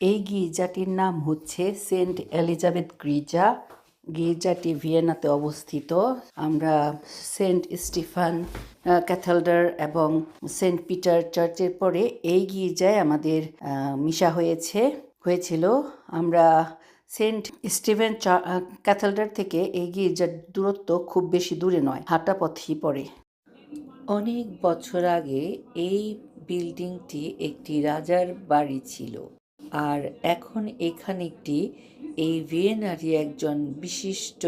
এই গির্জাটির নাম হচ্ছে সেন্ট এলিজাবেথ গির্জা। গির্জাটি ভিয়েনাতে অবস্থিত। আমরা সেন্ট স্টিফান ক্যাথেড্রাল এবং সেন্ট পিটার চার্চের পরে এই গির্জায় আমাদের মিশা হয়েছিল। আমরা সেন্ট স্টিফেন ক্যাথেড্রাল থেকে এই গির্জার দূরত্ব খুব বেশি দূরে নয়, হাঁটা পথই পড়ে। অনেক বছর আগে এই বিল্ডিংটি একটি রাজার বাড়ি ছিল, আর এখন এখানে এই ভিয়েনারই একজন বিশিষ্ট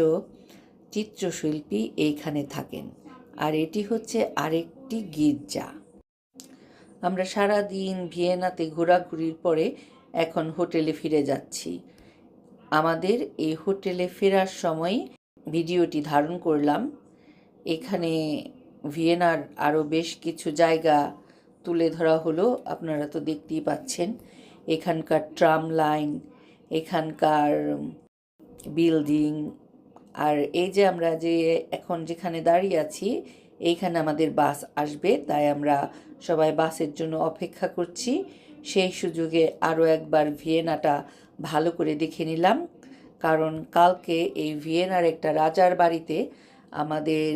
চিত্রশিল্পী এইখানে থাকেন, আর এটি হচ্ছে আরেকটি গির্জা। আমরা সারা দিন ভিয়েনাতে ঘোরাঘুরির পরে এখন হোটেলে ফিরে যাচ্ছি। আমাদের এই হোটেলে ফেরার সময় ভিডিওটি ধারণ করলাম। এখানে ভিয়েনার আরও বেশ কিছু জায়গা তুলে ধরা হলো। আপনারা তো দেখতেই পাচ্ছেন এখানকার ট্রাম লাইন, এখানকার বিল্ডিং, আর এই যে আমরা যে এখন যেখানে দাঁড়িয়ে আছি এইখানে আমাদের বাস আসবে, তাই আমরা সবাই বাসের জন্য অপেক্ষা করছি। সেই সুযোগে আরও একবার ভিয়েনাটা ভালো করে দেখে নিলাম, কারণ কালকে এই ভিয়েনার একটা রাজার বাড়িতে আমাদের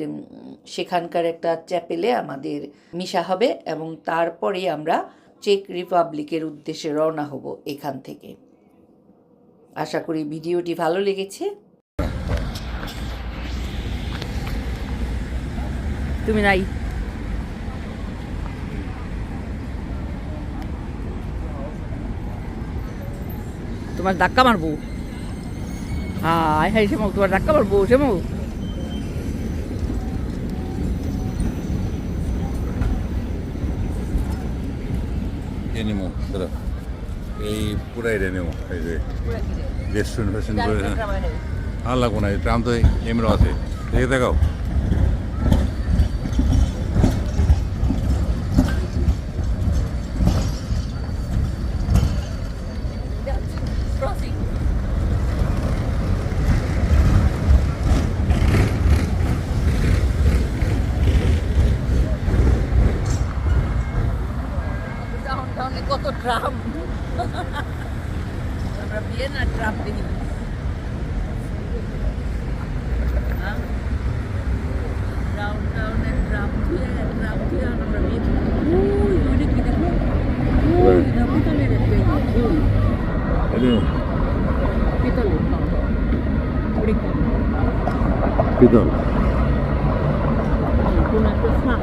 সেখানকার একটা চ্যাপেলে আমাদের মিশা হবে এবং তারপরে আমরা চেক রিপাবলিকের উদ্দেশ্যে রওনা হব এখান থেকে। আশা করি ভিডিওটি ভালো লেগেছে। তুমি নাই, তোমার ধাক্কা মারবো। হ্যাঁ হ্যাঁ সেমু, তোমার ধাক্কা মারবো সেমু। নেমো দাদা, এই পুরাই রে নেমো, এই যে রেস্টুরেন্ট ফেস্টুরেন্ট করে আর লাগবো না, ট্রাম তো এমরও আছে, দেখে দেখাও। কত ট্রাম, আমরা ভিয়েনার ট্রাম দেখি। ডাউনটাউনের ট্রাম ধুয়ে আমরা অনেক কি দেখো পিতলের পিতল কোন একটা স্নাপ।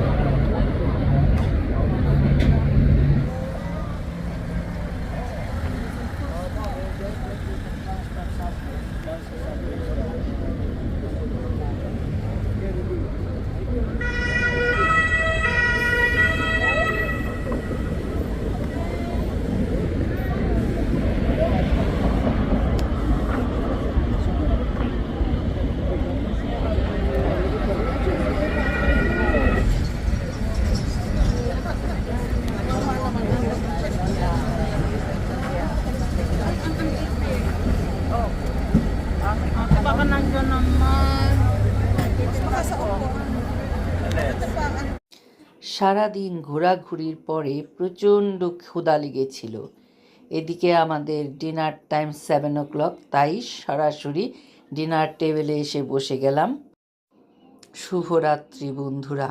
সারাদিন ঘোরাঘুরির পরে প্রচণ্ড ক্ষুধা লেগেছিল। এদিকে আমাদের ডিনার টাইম 7 o'clock, তাই সরাসরি ডিনার টেবিলে এসে বসে গেলাম। শুভরাত্রি বন্ধুরা।